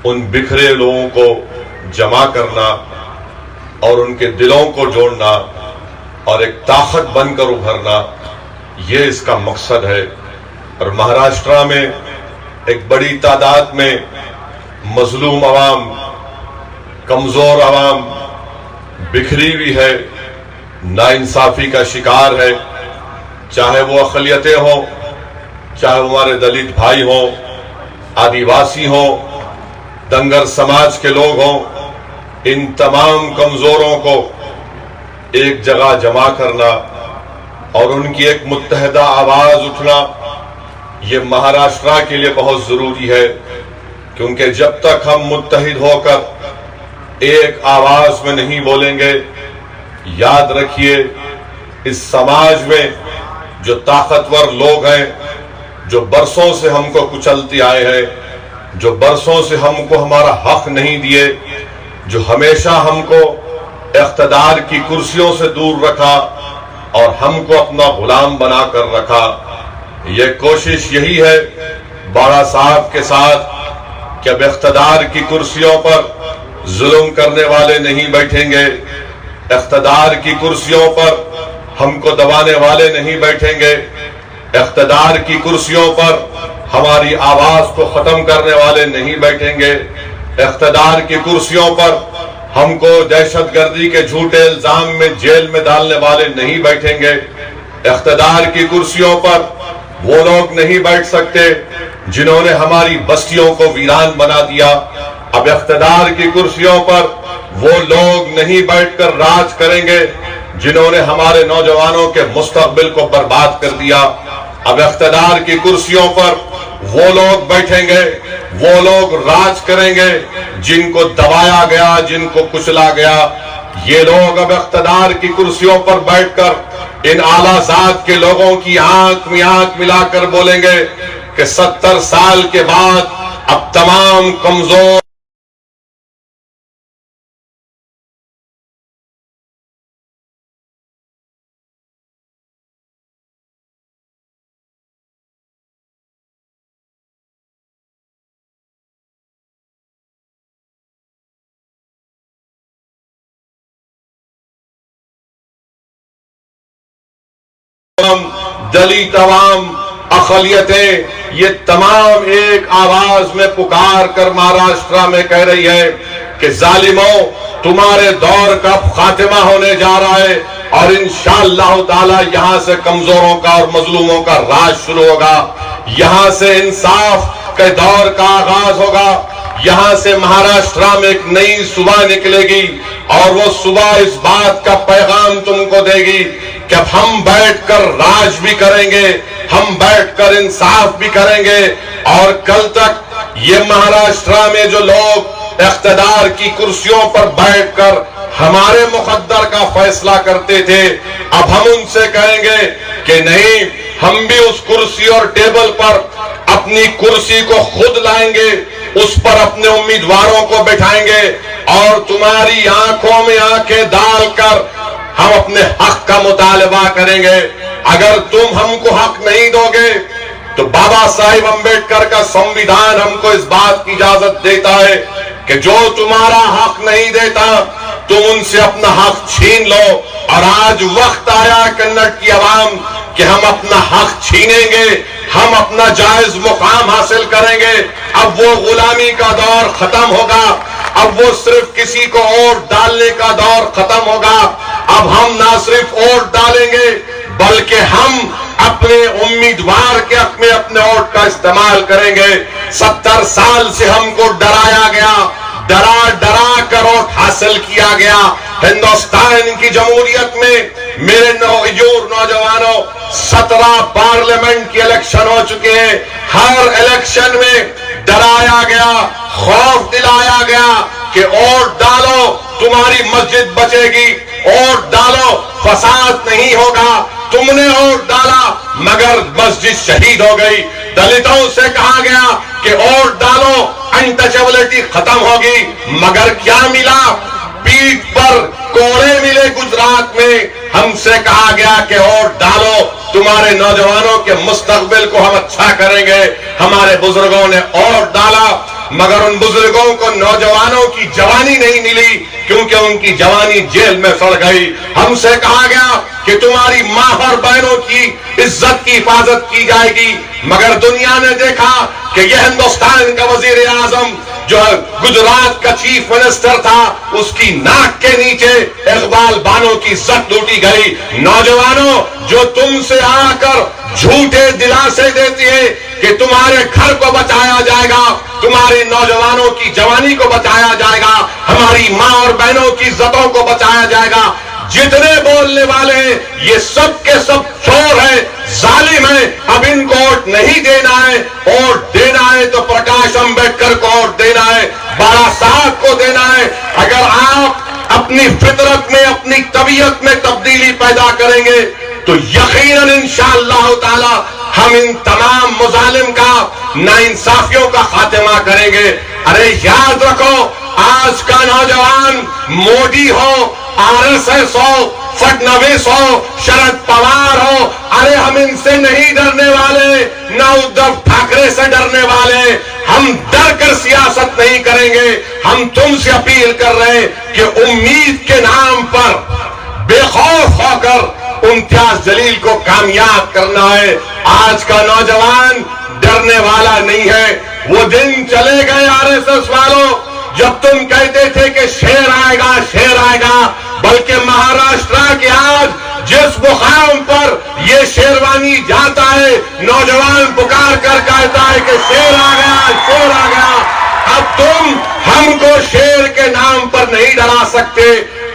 ان بکھرے لوگوں کو جمع کرنا اور ان کے دلوں کو جوڑنا اور ایک طاقت بن کر ابھرنا، یہ اس کا مقصد ہے۔ اور مہاراشٹرا میں ایک بڑی تعداد میں مظلوم عوام، کمزور عوام بکھری ہوئی ہے، ناانصافی کا شکار ہے، چاہے وہ اقلیتیں ہوں، چاہے وہ ہمارے دلت بھائی ہوں، آدیواسی ہوں، دنگر سماج کے لوگ ہوں، ان تمام کمزوروں کو ایک جگہ جمع کرنا اور ان کی ایک متحدہ آواز اٹھنا، یہ مہاراشٹرا کے لیے بہت ضروری ہے، کیونکہ جب تک ہم متحد ہو کر ایک آواز میں نہیں بولیں گے، یاد رکھیے اس سماج میں جو طاقتور لوگ ہیں، جو برسوں سے ہم کو کچلتے آئے ہیں، جو برسوں سے ہم کو ہمارا حق نہیں دیے، جو ہمیشہ ہم کو اقتدار کی کرسیوں سے دور رکھا اور ہم کو اپنا غلام بنا کر رکھا، یہ کوشش یہی ہے باڑا صاحب کے ساتھ کہ اب اقتدار کی کرسیوں پر ظلم کرنے والے نہیں بیٹھیں گے، اقتدار کی کرسیوں پر ہم کو دبانے والے نہیں بیٹھیں گے، اقتدار کی کرسیوں پر ہماری آواز کو ختم کرنے والے نہیں بیٹھیں گے، اقتدار کی کرسیوں پر ہم کو دہشت گردی کے جھوٹے الزام میں جیل میں ڈالنے والے نہیں بیٹھیں گے، اقتدار کی کرسیوں پر وہ لوگ نہیں بیٹھ سکتے جنہوں نے ہماری بستیوں کو ویران بنا دیا، اب اقتدار کی کرسیوں پر وہ لوگ نہیں بیٹھ کر راج کریں گے جنہوں نے ہمارے نوجوانوں کے مستقبل کو برباد کر دیا، اب اقتدار کی کرسیوں پر وہ لوگ بیٹھیں گے، وہ لوگ راج کریں گے جن کو دبایا گیا، جن کو کچلا گیا۔ یہ لوگ اب اقتدار کی کرسیوں پر بیٹھ کر ان اعلیٰ ذات کے لوگوں کی آنکھ میں آنکھ ملا کر بولیں گے کہ 70 سال کے بعد اب تمام کمزور دلت عوام، اقلیتیں، یہ تمام ایک آواز میں پکار کر مہاراشٹرا میں کہہ رہی ہے کہ ظالموں، تمہارے دور کا خاتمہ ہونے جا رہا ہے اور انشاءاللہ تعالی یہاں سے کمزوروں کا اور مظلوموں کا راج شروع ہوگا، یہاں سے انصاف کے دور کا آغاز ہوگا، یہاں سے مہاراشٹرا میں ایک نئی صبح نکلے گی اور وہ صبح اس بات کا پیغام تم کو دے گی کہ اب ہم بیٹھ کر راج بھی کریں گے، ہم بیٹھ کر انصاف بھی کریں گے، اور کل تک یہ مہاراشٹرا میں جو لوگ اقتدار کی کرسیوں پر بیٹھ کر ہمارے مقدر کا فیصلہ کرتے تھے، اب ہم ان سے کہیں گے کہ نہیں، ہم بھی اس کرسی اور ٹیبل پر اپنی کرسی کو خود لائیں گے، اس پر اپنے امیدواروں کو بٹھائیں گے اور تمہاری آنکھوں میں آنکھیں ڈال کر ہم اپنے حق کا مطالبہ کریں گے۔ اگر تم ہم کو حق نہیں دو گے تو بابا صاحب امبیڈکر کا سنویدھان ہم کو اس بات کی اجازت دیتا ہے کہ جو تمہارا حق نہیں دیتا تم ان سے اپنا حق چھین لو، اور آج وقت آیا کنڑ کی عوام کہ ہم اپنا حق چھینیں گے، ہم اپنا جائز مقام حاصل کریں گے۔ اب وہ غلامی کا دور ختم ہوگا، اب وہ صرف کسی کو ووٹ ڈالنے کا دور ختم ہوگا، اب ہم نہ صرف ووٹ ڈالیں گے بلکہ ہم اپنے امیدوار کے حق میں اپنے ووٹ کا استعمال کریں گے۔ 70 سال سے ہم کو ڈرایا گیا، ڈرا ڈرا کر ووٹ حاصل کیا گیا۔ ہندوستان کی جمہوریت میں میرے نوجوانوں 17 پارلیمنٹ کی الیکشن ہو چکے ہیں، ہر الیکشن میں ڈرایا گیا، خوف دلایا گیا کہ ووٹ ڈالو تمہاری مسجد بچے گی، ووٹ ڈالو فساد نہیں ہوگا، تم نے ووٹ ڈالا مگر مسجد شہید ہو گئی۔ دلتوں سے کہا گیا کہ ووٹ ڈالو انٹچبلٹی ختم ہوگی، مگر کیا ملا؟ پیٹھ پر کوڑے ملے۔ گجرات میں ہم سے کہا گیا کہ ووٹ ڈالو، تمہارے نوجوانوں کے مستقبل کو ہم اچھا کریں گے۔ ہمارے بزرگوں نے ووٹ ڈالا مگر ان بزرگوں کو نوجوانوں کی جوانی نہیں ملی کیونکہ ان کی جوانی جیل میں سڑ گئی۔ ہم سے کہا گیا کہ تمہاری ماں اور بہنوں کی عزت کی حفاظت کی جائے گی، مگر دنیا نے دیکھا کہ یہ ہندوستان کا وزیر اعظم جو گجرات کا چیف منسٹر تھا، اس کی ناک کے نیچے اقبال بانو کی عزت لوٹی گئی۔ نوجوانوں، جو تم سے آ کر جھوٹے دلاسے دیتی ہے کہ تمہارے گھر کو بچایا جائے گا، تمہاری نوجوانوں کی جوانی کو بچایا جائے گا، ہماری ماں اور بہنوں کی عزتوں کو بچایا جائے گا، جتنے بولنے والے ہیں یہ سب کے سب چور ہیں، ظالم ہیں۔ اب ان کو ووٹ نہیں دینا ہے، ووٹ دینا ہے تو پرکاش امبیڈکر کو ووٹ دینا ہے، بابا صاحب کو دینا ہے۔ اگر آپ اپنی فطرت میں، اپنی طبیعت میں تبدیلی پیدا کریں گے تو یقیناً انشاءاللہ تعالی ہم ان تمام مظالم کا، ناانصافیوں کا خاتمہ کریں گے۔ ارے یاد رکھو، آج کا نوجوان مودی ہو، RSS ہو، فڈنویس ہو، شرد پوار ہو، ارے ہم ان سے نہیں ڈرنے والے، نہ ادھو ٹھاکرے سے ڈرنے والے۔ ہم ڈر کر سیاست نہیں کریں گے۔ ہم تم سے اپیل کر رہے ہیں کہ امید کے نام پر بے خوف ہو کر امتیاز جلیل کو کامیاب کرنا ہے۔ آج کا نوجوان ڈرنے والا نہیں ہے۔ وہ دن چلے گئے RSS والوں جب تم کہتے تھے کہ شیر آئے گا، شیر آئے گا، بلکہ مہاراشٹرا کے آج جس مقام پر یہ شیروانی جاتا ہے، نوجوان پکار کر کہتا ہے کہ شیر آ گیا، شیر آ گیا۔ اب تم ہم کو شیر کے نام پر نہیں ڈرا سکتے۔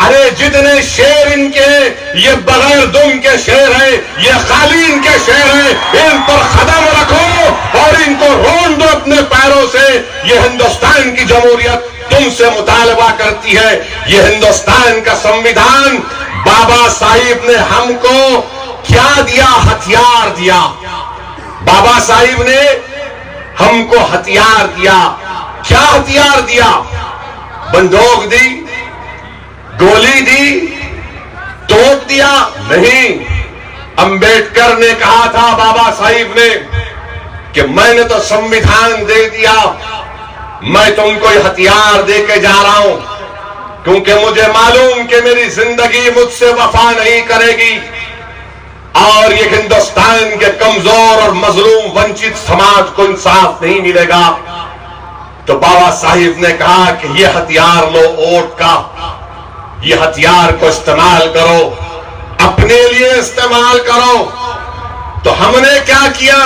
ارے جتنے شیر ان کے ہیں یہ بغیر دم کے شیر ہیں، یہ خالی ان کے شیر ہیں، ان پر قدم رکھو اور ان کو رون دو اپنے پیروں سے۔ یہ ہندوستان کی جمہوریت تم سے مطالبہ کرتی ہے۔ یہ ہندوستان کا سنویدھان، بابا صاحب نے ہم کو کیا دیا؟ ہتھیار دیا۔ بابا صاحب نے ہم کو ہتھیار دیا۔ کیا ہتھیار دیا؟ بندوق دی، گولی دی، توپ دیا؟ نہیں۔ امبیڈکر نے کہا تھا بابا صاحب نے کہ میں نے تو سنویدھان دے دیا، میں تم کو یہ ہتھیار دے کے جا رہا ہوں کیونکہ مجھے معلوم کہ میری زندگی مجھ سے وفا نہیں کرے گی اور یہ ہندوستان کے کمزور اور مظلوم ونچت سماج کو انصاف نہیں ملے گا۔ تو بابا صاحب نے کہا کہ یہ ہتھیار لو، ووٹ کا، یہ ہتھیار کو استعمال کرو، اپنے لیے استعمال کرو۔ تو ہم نے کیا کیا؟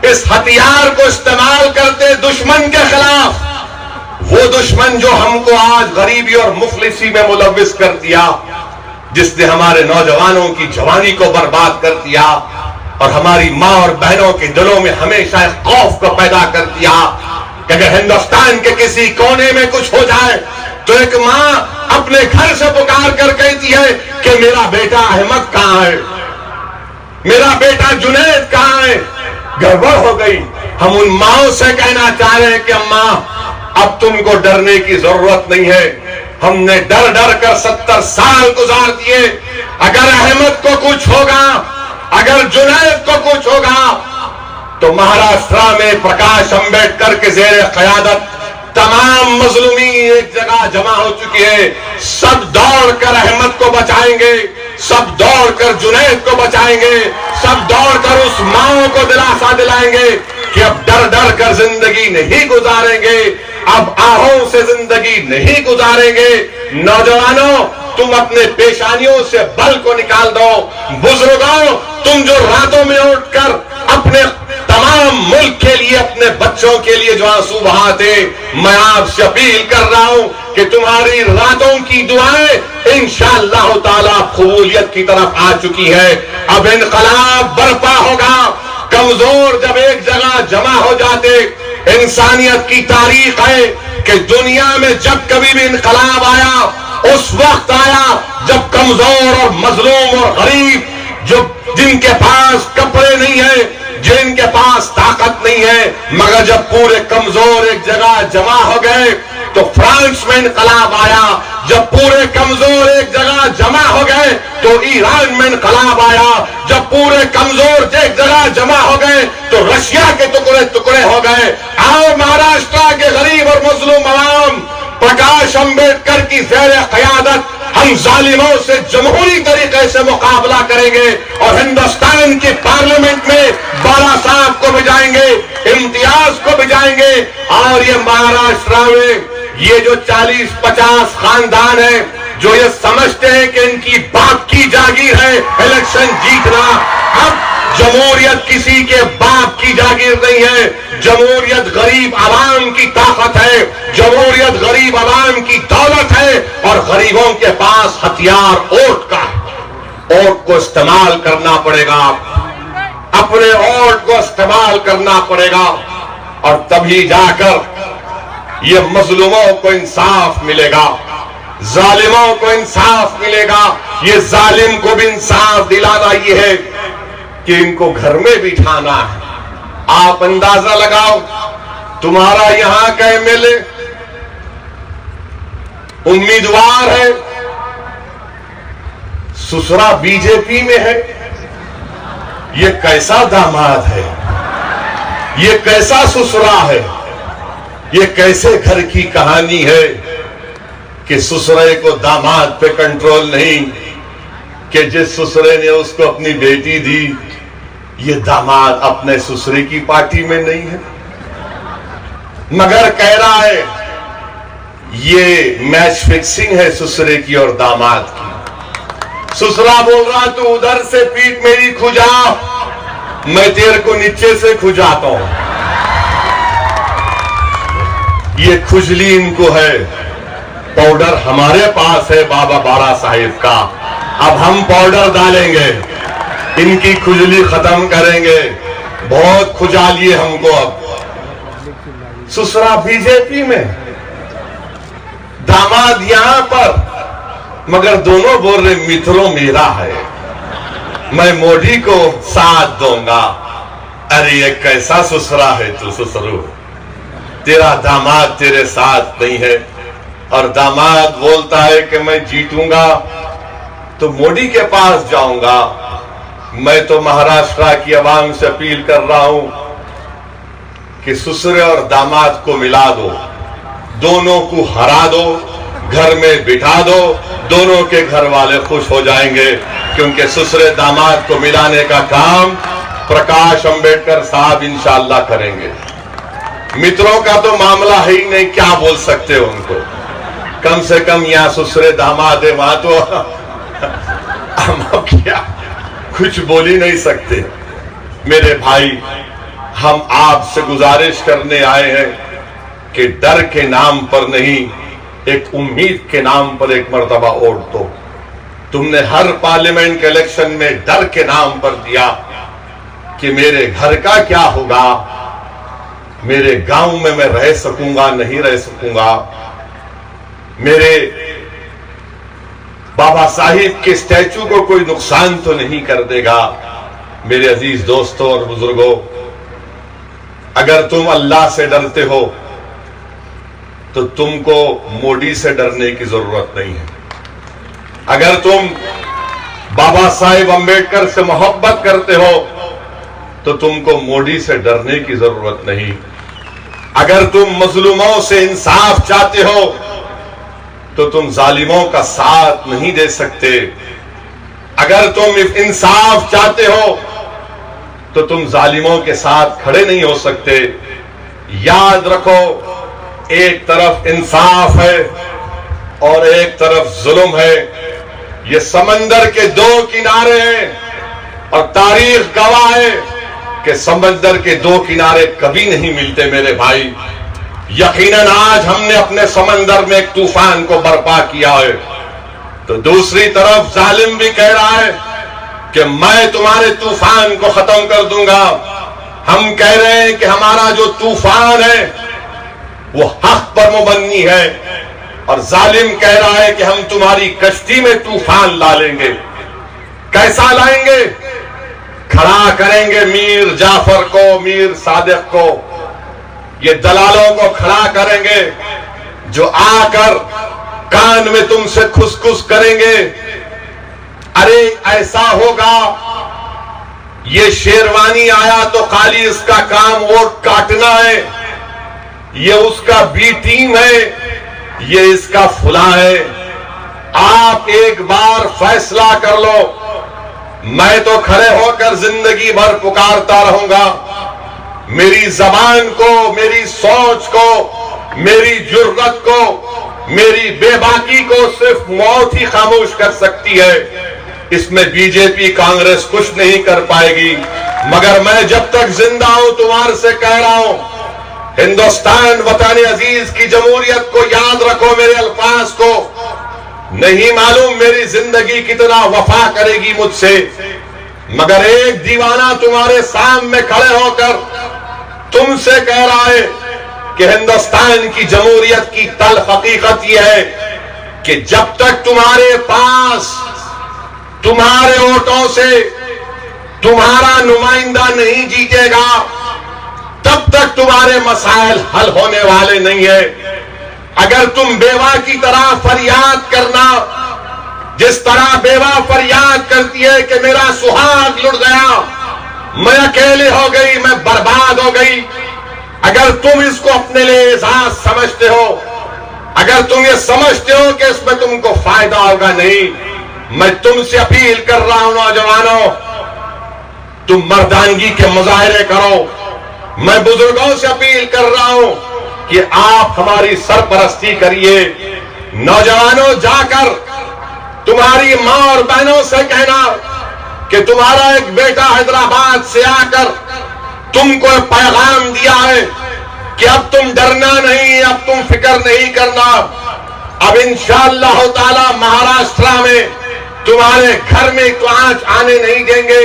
اس ہتھیار کو استعمال کرتے دشمن کے خلاف، وہ دشمن جو ہم کو آج غریبی اور مفلسی میں ملوث کر دیا، جس نے ہمارے نوجوانوں کی جوانی کو برباد کر دیا اور ہماری ماں اور بہنوں کے دلوں میں ہمیشہ ایک خوف کو پیدا کر دیا کہ اگر ہندوستان کے کسی کونے میں کچھ ہو جائے تو ایک ماں اپنے گھر سے پکار کر کہتی ہے کہ میرا بیٹا احمد کہاں ہے، میرا بیٹا جنید کہاں ہے۔ گڑبڑ ہو گئی۔ ہم ان ماؤں سے کہنا چاہ رہے ہیں کہ اماں اب تم کو ڈرنے کی ضرورت نہیں ہے، ہم نے ڈر ڈر کر 70 سال گزار دیے۔ اگر احمد کو کچھ ہوگا، اگر جنید کو کچھ ہوگا تو مہاراشٹرا میں پرکاش امبیڈکر کے زیر قیادت تمام مظلومین ایک جگہ جمع ہو چکی ہے، سب دوڑ کر احمد کو بچائیں گے، سب دوڑ کر جنید کو بچائیں گے، سب دوڑ کر اس ماں کو دلاسا دلائیں گے کہ اب ڈر ڈر کر زندگی نہیں گزاریں گے، اب آہوں سے زندگی نہیں گزاریں گے۔ نوجوانوں، تم اپنے پیشانیوں سے بل کو نکال دو۔ بزرگوں، تم جو راتوں میں اٹھ کر اپنے تمام ملک کے لیے، اپنے بچوں کے لیے جو آنسو بہاتے، میں آپ سے اپیل کر رہا ہوں کہ تمہاری راتوں کی دعائیں انشاءاللہ تعالی قبولیت کی طرف آ چکی ہے۔ اب انقلاب برپا ہوگا۔ کمزور جب ایک جگہ جمع ہو جاتے، انسانیت کی تاریخ ہے کہ دنیا میں جب کبھی بھی انقلاب آیا، اس وقت آیا جب کمزور اور مظلوم اور غریب، جن کے پاس کپڑے نہیں ہیں، جن کے پاس طاقت نہیں ہے، مگر جب پورے کمزور ایک جگہ جمع ہو گئے تو فرانس میں انقلاب آیا، جب پورے کمزور ایک جگہ جمع ہو گئے تو ایران میں انقلاب آیا. جب پورے کمزور ایک جگہ جمع ہو گئے تو رشیا کے ٹکڑے ٹکڑے ہو گئے. آؤ مہاراشٹر کے غریب اور مظلوم عوام پرکاش امبیڈکر کی زیر قیادت ہم ظالموں سے جمہوری طریقے سے مقابلہ کریں گے اور ہندوستان کی پارلیمنٹ میں بالا صاحب کو بجائیں گے, امتیاز کو بجائیں گے. اور یہ مہاراشٹر میں یہ جو 40-50 خاندان ہیں جو یہ سمجھتے ہیں کہ ان کی باپ کی جاگیر ہے الیکشن جیتنا, اب جمہوریت کسی کے باپ کی جاگیر نہیں ہے. جمہوریت غریب عوام کی طاقت ہے, جمہوریت غریب عوام کی دولت ہے, اور غریبوں کے پاس ہتھیار ووٹ کا ہے. ووٹ کو استعمال کرنا پڑے گا, اپنے ووٹ کو استعمال کرنا پڑے گا, اور تبھی جا کر یہ مظلوموں کو انصاف ملے گا, ظالموں کو انصاف ملے گا. یہ ظالم کو بھی انصاف دلانا یہ ہے کہ ان کو گھر میں بٹھانا ہے. آپ اندازہ لگاؤ, تمہارا یہاں کا ایم ایل اے امیدوار ہے, سسرا بی جے پی میں ہے. یہ کیسا داماد ہے, یہ کیسا سسرا ہے, یہ کیسے گھر کی کہانی ہے کہ سسرے کو داماد پہ کنٹرول نہیں, کہ جس سسرے نے اس کو اپنی بیٹی دی یہ داماد اپنے سسرے کی پارٹی میں نہیں ہے, مگر کہہ رہا ہے یہ میچ فکسنگ ہے سسرے کی اور داماد کی. سسرا بول رہا تو ادھر سے پیٹ میری کھجا, میں تیرے کو نیچے سے کھجاتا ہوں. یہ کھجلی ان کو ہے. پاؤڈر ہمارے پاس ہے بابا بارا صاحب کا, اب ہم پاؤڈر ڈالیں گے, ان کی کھجلی ختم کریں گے. بہت کھجا لیے ہم کو. اب سسرا بی جے پی میں, داماد یہاں پر, مگر دونوں بول رہے متروں میرا ہے, میں مودی کو ساتھ دوں گا. ارے یہ کیسا سسرا ہے تو سسرو, تیرا داماد تیرے ساتھ نہیں ہے. اور داماد بولتا ہے کہ میں جیتوں گا تو مودی کے پاس جاؤں گا. میں تو مہاراشٹر کی عوام سے اپیل کر رہا ہوں کہ سسرے اور داماد کو ملا دو, دونوں کو ہرا دو, گھر میں بٹھا دو, دونوں کے گھر والے خوش ہو جائیں گے. کیونکہ سسرے داماد کو ملانے کا کام پرکاش امبیڈکر صاحب انشاءاللہ کریں گے. متروں کا تو معاملہ ہے ہی نہیں, کیا بول سکتے ہو ان کو. کم سے کم یہاں سسرے داماد ہے, وہاں تو ہم کیا کچھ بول ہی نہیں سکتے. میرے بھائی, ہم آپ سے گزارش کرنے آئے ہیں کہ ڈر کے نام پر نہیں, ایک امید کے نام پر ایک مرتبہ ووٹ دو. تم نے ہر پارلیمنٹ کے الیکشن میں ڈر کے نام پر دیا کہ میرے گھر کا کیا ہوگا, میرے گاؤں میں رہ سکوں گا نہیں رہ سکوں گا, میرے بابا صاحب کے اسٹیچو کو کوئی نقصان تو نہیں کر دے گا. میرے عزیز دوستوں اور بزرگوں, اگر تم اللہ سے ڈرتے ہو تو تم کو مودی سے ڈرنے کی ضرورت نہیں ہے. اگر تم بابا صاحب امبیڈکر سے محبت کرتے ہو تو تم کو مودی سے ڈرنے کی ضرورت نہیں. اگر تم مظلوموں سے انصاف چاہتے ہو تو تم ظالموں کا ساتھ نہیں دے سکتے. اگر تم انصاف چاہتے ہو تو تم ظالموں کے ساتھ کھڑے نہیں ہو سکتے. یاد رکھو, ایک طرف انصاف ہے اور ایک طرف ظلم ہے. یہ سمندر کے دو کنارے ہیں اور تاریخ گواہ ہے کہ سمندر کے دو کنارے کبھی نہیں ملتے. میرے بھائی, یقیناً آج ہم نے اپنے سمندر میں ایک طوفان کو برپا کیا ہے تو دوسری طرف ظالم بھی کہہ رہا ہے کہ میں تمہارے طوفان کو ختم کر دوں گا. ہم کہہ رہے ہیں کہ ہمارا جو طوفان ہے وہ حق پر مبنی ہے, اور ظالم کہہ رہا ہے کہ ہم تمہاری کشتی میں طوفان لا لیں گے. کیسا لائیں گے؟ کھڑا کریں گے میر جعفر کو, میر صادق کو, یہ دلالوں کو کھڑا کریں گے جو آ کر کان میں تم سے کھس کریں گے، ارے ایسا ہوگا، یہ شیروانی آیا تو خالی اس کا کام ووٹ کاٹنا ہے، یہ اس کا بی ٹیم ہے، یہ اس کا فلاں ہے۔ آپ ایک بار فیصلہ کر لو، میں تو کھڑے ہو کر زندگی بھر پکارتا رہوں گا، میری زبان کو، میری سوچ کو، میری جرأت کو، میری بے باکی کو صرف موت ہی خاموش کر سکتی ہے، اس میں بی جے پی کانگریس کچھ نہیں کر پائے گی۔ مگر میں جب تک زندہ ہوں تمہارے سے کہہ رہا ہوں، ہندوستان وطن عزیز کی جمہوریت کو یاد رکھو، میرے الفاظ کو، نہیں معلوم میری زندگی کتنا وفا کرے گی مجھ سے، مگر ایک دیوانہ تمہارے سامنے کھڑے ہو کر تم سے کہہ رہا ہے کہ ہندوستان کی جمہوریت کی تلخ حقیقت یہ ہے کہ جب تک تمہارے پاس تمہارے ووٹوں سے تمہارا نمائندہ نہیں جیتے گا، تب تک تمہارے مسائل حل ہونے والے نہیں ہیں۔ اگر تم بیوہ کی طرح فریاد کرنا، جس طرح بیوہ فریاد کرتی ہے کہ میرا سہاگ لٹ گیا، میں اکیلے ہو گئی، میں برباد ہو گئی، اگر تم اس کو اپنے لیے اعزاز سمجھتے ہو، اگر تم یہ سمجھتے ہو کہ اس میں تم کو فائدہ ہوگا، نہیں، میں تم سے اپیل کر رہا ہوں نوجوانوں، تم مردانگی کے مظاہرے کرو۔ میں بزرگوں سے اپیل کر رہا ہوں کہ آپ ہماری سرپرستی کریے۔ نوجوانوں، جا کر تمہاری ماں اور بہنوں سے کہنا کہ تمہارا ایک بیٹا حیدرآباد سے آ کر تم کو پیغام دیا ہے کہ اب تم ڈرنا نہیں، اب تم فکر نہیں کرنا، اب انشاءاللہ تعالی مہاراشٹرا میں تمہارے گھر میں تو آنچ آنے نہیں دیں گے،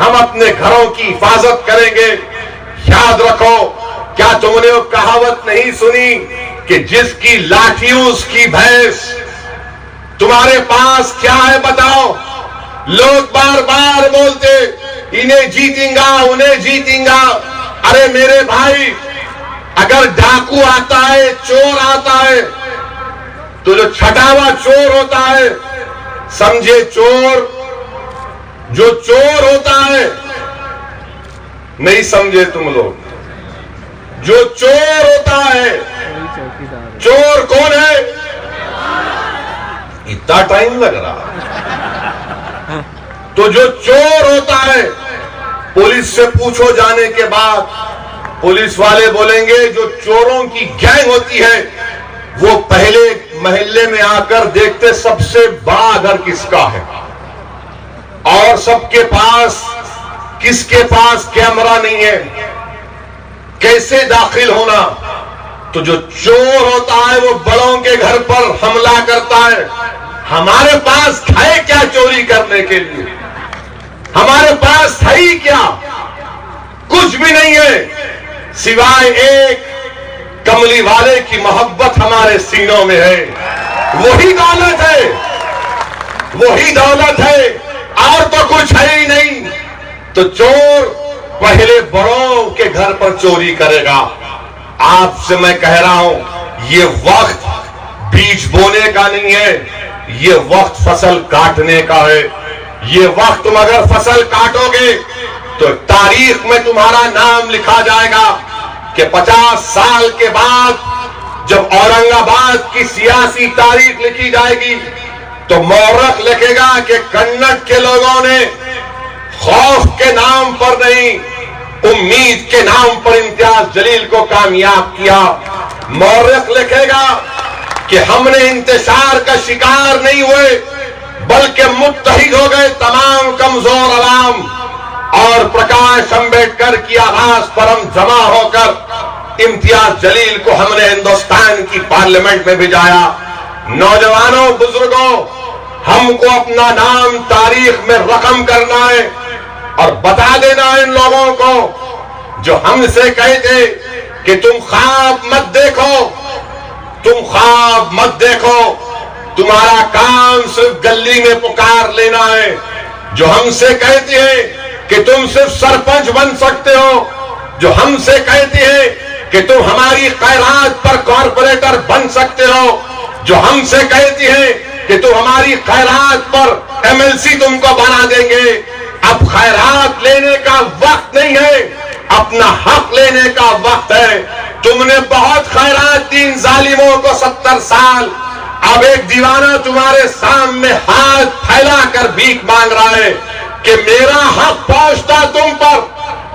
ہم اپنے گھروں کی حفاظت کریں گے۔ یاد رکھو، کیا تم نے وہ کہاوت نہیں سنی کہ جس کی لاٹھی اس کی بھینس؟ تمہارے پاس کیا ہے بتاؤ؟ لوگ بار بار بولتے انہیں جیتیں گا، انہیں جیتیں گا۔ ارے میرے بھائی، اگر ڈاکو آتا ہے، چور آتا ہے، تو جو چھٹاوا چور ہوتا ہے، سمجھے چور، جو چور ہوتا ہے، نہیں سمجھے تم لوگ، جو چور ہوتا ہے، چور کون ہے؟ اتنا ٹائم لگ رہا؟ تو جو چور ہوتا ہے، پولیس سے پوچھو جانے کے بعد، پولیس والے بولیں گے جو چوروں کی گینگ ہوتی ہے وہ پہلے محلے میں آ کر دیکھتے سب سے بڑا گھر کس کا ہے، اور سب کے پاس، کس کے پاس کیمرہ نہیں ہے، کیسے داخل ہونا؟ تو جو چور ہوتا ہے وہ بڑوں کے گھر پر حملہ کرتا ہے۔ ہمارے پاس ہے کیا چوری کرنے کے لیے؟ ہمارے پاس ہے ہی کیا؟ کچھ بھی نہیں ہے سوائے ایک کملی والے کی محبت ہمارے سینوں میں ہے، وہی دولت ہے، وہی دولت ہے، اور تو کچھ ہے ہی نہیں۔ تو چور پہلے بڑوں کے گھر پر چوری کرے گا۔ آپ سے میں کہہ رہا ہوں، یہ وقت بیج بونے کا نہیں ہے، یہ وقت فصل کاٹنے کا ہے۔ یہ وقت تم اگر فصل کاٹو گے تو تاریخ میں تمہارا نام لکھا جائے گا کہ 50 سال کے بعد جب اورنگ آباد کی سیاسی تاریخ لکھی جائے گی تو مورخ لکھے گا کہ کنڑ کے لوگوں نے خوف کے نام پر نہیں، امید کے نام پر امتیاز جلیل کو کامیاب کیا۔ مورخ لکھے گا کہ ہم نے انتشار کا شکار نہیں ہوئے بلکہ متحد ہو گئے تمام کمزور عوام، اور پرکاش امبیڈکر کی آواز پر ہم جمع ہو کر امتیاز جلیل کو ہم نے ہندوستان کی پارلیمنٹ میں بھیجایا۔ نوجوانوں، بزرگوں، ہم کو اپنا نام تاریخ میں رقم کرنا ہے اور بتا دینا ان لوگوں کو جو ہم سے کہتے کہ تم خواب مت دیکھو، تم خواب مت دیکھو، تمہارا کام صرف گلی میں پکار لینا ہے، جو ہم سے کہتے ہیں کہ تم صرف سرپنچ بن سکتے ہو، جو ہم سے کہتے ہیں کہ تم ہماری خیرات پر کارپوریٹر بن سکتے ہو، جو ہم سے کہتی ہیں کہ تم ہماری خیرات پر MLC تم کو بنا دیں گے. اب خیرات لینے کا وقت نہیں ہے، اپنا حق لینے کا وقت ہے. تم نے بہت خیرات دی ان ظالموں کو 70 سال. اب ایک دیوانہ تمہارے سامنے ہاتھ پھیلا کر بھیک مانگ رہا ہے کہ میرا حق پہنچتا تم پر.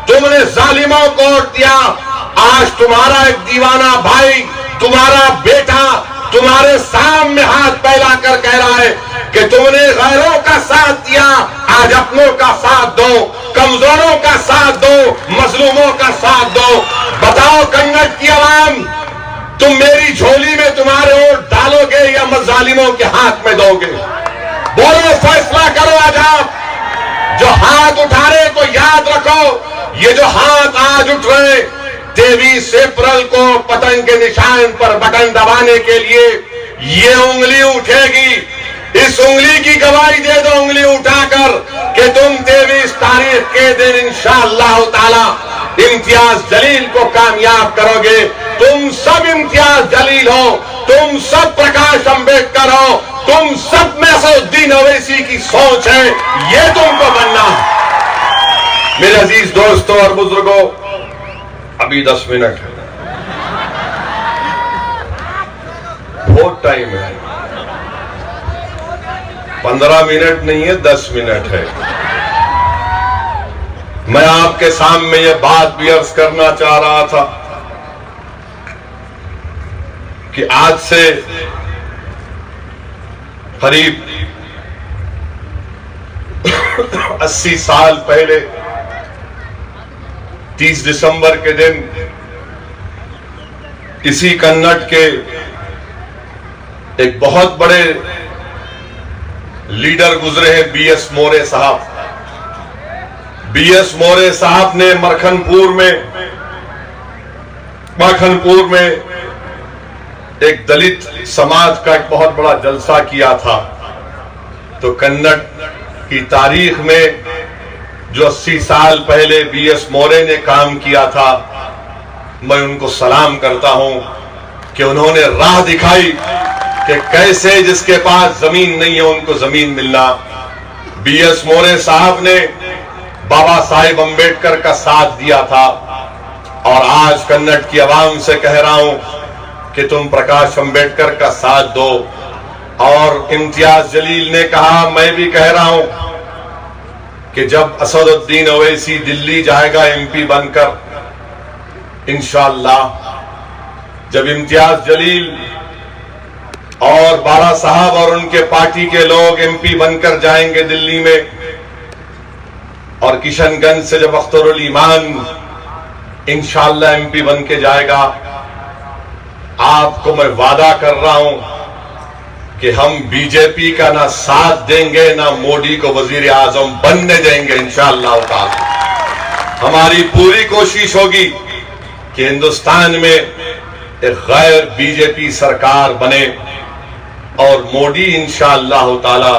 تم نے ظالموں کو ووٹ دیا. آج تمہارا ایک دیوانہ بھائی، تمہارا بیٹا تمہارے سامنے ہاتھ پھیلا کر کہہ رہا ہے کہ تم نے غیروں کا ساتھ دیا، آج اپنوں کا ساتھ دو، کمزوروں کا ساتھ دو، مظلوموں کا ساتھ دو. بتاؤ کنگڑ کی عوام، تم میری جھولی میں تمہارے ووٹ ڈالو گے یا ظالموں کے ہاتھ میں دو گے؟ بولو، فیصلہ کرو. آج آپ جو ہاتھ اٹھا رہے تو یاد رکھو، یہ جو ہاتھ آج اٹھ رہے 23 اپریل کو پتنگ کے نشان پر بٹن دبانے کے لیے یہ انگلی اٹھے گی. اس انگلی کی گواہی دے دو انگلی اٹھا کر کہ تم 23 تاریخ کے دن انشاءاللہ تعالی امتیاز جلیل کو کامیاب کرو گے. تم سب امتیاز جلیل ہو، تم سب پرکاش امبیڈکر ہو، تم سب میں اسدالدین اویسی کی سوچ ہے، یہ تم کو بننا ہے. میرے عزیز دوستوں اور بزرگوں، ابھی 10 منٹ ہے، بہت ٹائم ہے. 15 منٹ نہیں ہے، 10 منٹ ہے. میں آپ کے سامنے یہ بات بھی عرض کرنا چاہ رہا تھا کہ آج سے قریب 80 سال پہلے 30 دسمبر کے دن اسی کنڑ کے ایک بہت بڑے لیڈر گزرے ہیں، بی ایس مورے صاحب. بی ایس مورے صاحب نے مکھن پور میں ایک دلت سماج کا ایک بہت بڑا جلسہ کیا تھا. تو کنڑ کی تاریخ میں جو 80 سال پہلے بی ایس مورے نے کام کیا تھا، میں ان کو سلام کرتا ہوں کہ انہوں نے راہ دکھائی کہ کیسے جس کے پاس زمین نہیں ہے ان کو زمین ملنا. بی ایس مورے صاحب نے بابا صاحب امبیڈکر کا ساتھ دیا تھا، اور آج کنڑ کی عوام سے کہہ رہا ہوں کہ تم پرکاش امبیڈکر کا ساتھ دو. اور امتیاز جلیل نے کہا، میں بھی کہہ رہا ہوں کہ جب اسدالدین اویسی دلی جائے گا MP بن کر انشاءاللہ، جب امتیاز جلیل اور بارہ صاحب اور ان کے پارٹی کے لوگ MP بن کر جائیں گے دلی میں، اور کشن گنج سے جب اختر الایمان انشاءاللہ MP بن کے جائے گا، آپ کو میں وعدہ کر رہا ہوں کہ ہم بی جے پی کا نہ ساتھ دیں گے نہ مودی کو وزیر اعظم بننے دیں گے انشاءاللہ تعالی. ہماری پوری کوشش ہوگی کہ ہندوستان میں ایک غیر بی جے پی سرکار بنے اور مودی انشاءاللہ تعالی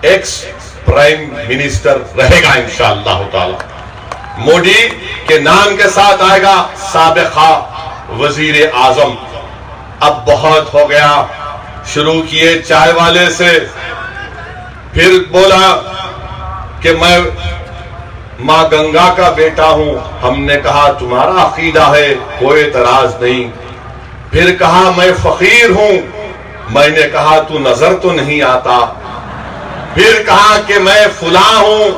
ایکس پرائم منسٹر رہے گا انشاءاللہ تعالی. مودی کے نام کے ساتھ آئے گا سابقہ وزیر اعظم. اب بہت ہو گیا، شروع کیے چائے والے سے، پھر بولا کہ میں ماں گنگا کا بیٹا ہوں. ہم نے کہا تمہارا عقیدہ ہے، کوئی اعتراض نہیں. پھر کہا میں فقیر ہوں. میں نے کہا تو نظر تو نہیں آتا. پھر کہا کہ میں فلاں ہوں،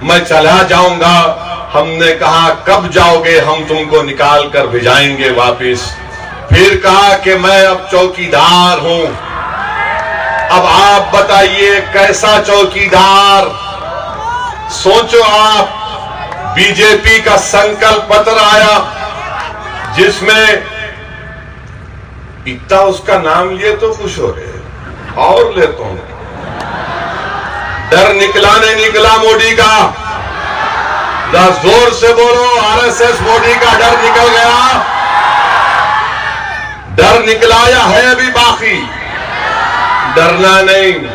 میں چلا جاؤں گا. ہم نے کہا کب جاؤ گے؟ ہم تم کو نکال کر بھیجائیں گے واپس. پھر کہا کہ میں اب چوکیدار ہوں. اب آپ بتائیے کیسا چوکیدار؟ سوچو آپ، بی جے پی کا سنکلپ پتر آیا جس میں اتنا اس کا نام لیے تو خوش ہو رہے، اور لیتا ہوں. ڈر نکلا نہیں نکلا مودی کا؟ زور سے بولو، RSS مودی کا ڈر نکل گیا؟ ڈر نکلا یا ہے ابھی باقی؟ ڈرنا نہیں،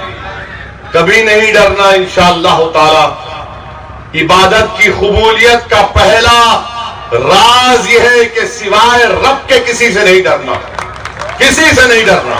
کبھی نہیں ڈرنا انشاءاللہ تعالی. عبادت کی قبولیت کا پہلا راز یہ ہے کہ سوائے رب کے کسی سے نہیں ڈرنا، کسی سے نہیں ڈرنا.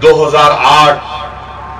2008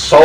100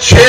6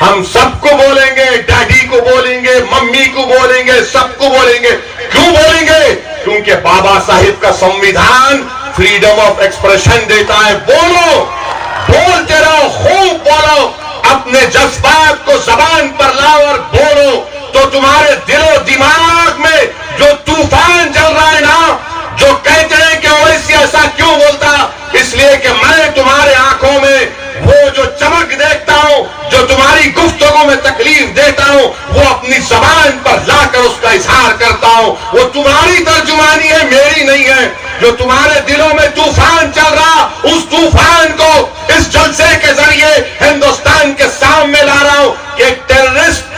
ہم سب کو بولیں گے، ڈیڈی کو بولیں گے، ممی کو بولیں گے، سب کو بولیں گے. کیوں بولیں گے؟ کیونکہ بابا صاحب کا سنویدھان فریڈم آف ایکسپریشن دیتا ہے. بولو، بولتے رہو، خوب بولو، اپنے جذبات کو زبان پر لاؤ اور بولو، تو تمہارے دل و دماغ میں جو طوفان چل رہا ہے نا، جو کہتے ہیں کہ اویسی ایسا کیوں بولتا، اس لیے کہ میں تمہارے آنکھوں میں وہ جو چمک دیکھتا ہوں، جو تمہاری گفتگو میں تکلیف دیتا ہوں، وہ اپنی زبان پر لا کر اس کا اظہار کرتا ہوں. وہ تمہاری ترجمانی ہے، میری نہیں ہے. جو تمہارے دلوں میں طوفان چل رہا، اس طوفان کو اس جلسے کے ذریعے ہندوستان کے سامنے لا رہا ہوں کہ ایک ٹیررسٹ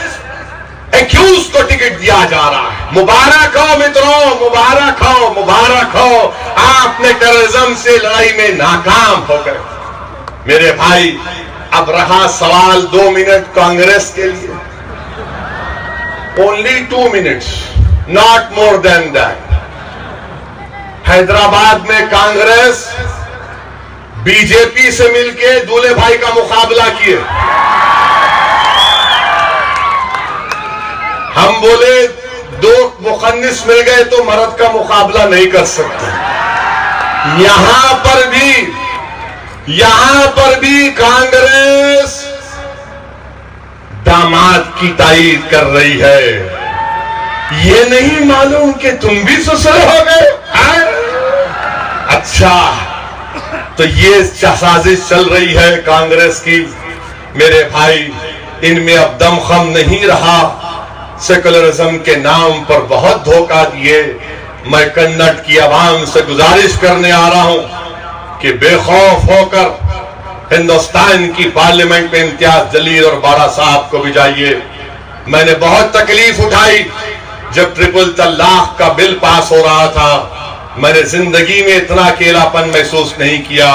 ایکیوز کو ٹکٹ دیا جا رہا ہے. مبارک ہو متروں، مبارک ہو، مبارک ہو. آپ نے ٹیررزم سے لڑائی میں ناکام ہو گئے. میرے بھائی، اب رہا سوال 2 منٹ کانگریس کے لیے. only 2 minutes, not more than that. Hyderabad میں کانگریس بی جے پی سے مل کے دولے بھائی کا مقابلہ کیے. ہم بولے 2 مخنث مل گئے تو مرد کا مقابلہ نہیں کر سکتے. یہاں پر بھی کانگریس داماد کی تائید کر رہی ہے. یہ نہیں معلوم کہ تم بھی سسر ہو گئے. اچھا، تو یہ سازش چل رہی ہے کانگریس کی. میرے بھائی، ان میں اب دم خم نہیں رہا. سیکولرزم کے نام پر بہت دھوکہ دیے. میں کنڑ کی عوام سے گزارش کرنے آ رہا ہوں کہ بے خوف ہو کر ہندوستان کی پارلیمنٹ میں امتیاز جلیل اور باڑا صاحب کو بھی جائیے. میں نے بہت تکلیف اٹھائی جب 3 کا بل پاس ہو رہا تھا. میں نے زندگی میں اتنا اکیلاپن محسوس نہیں کیا.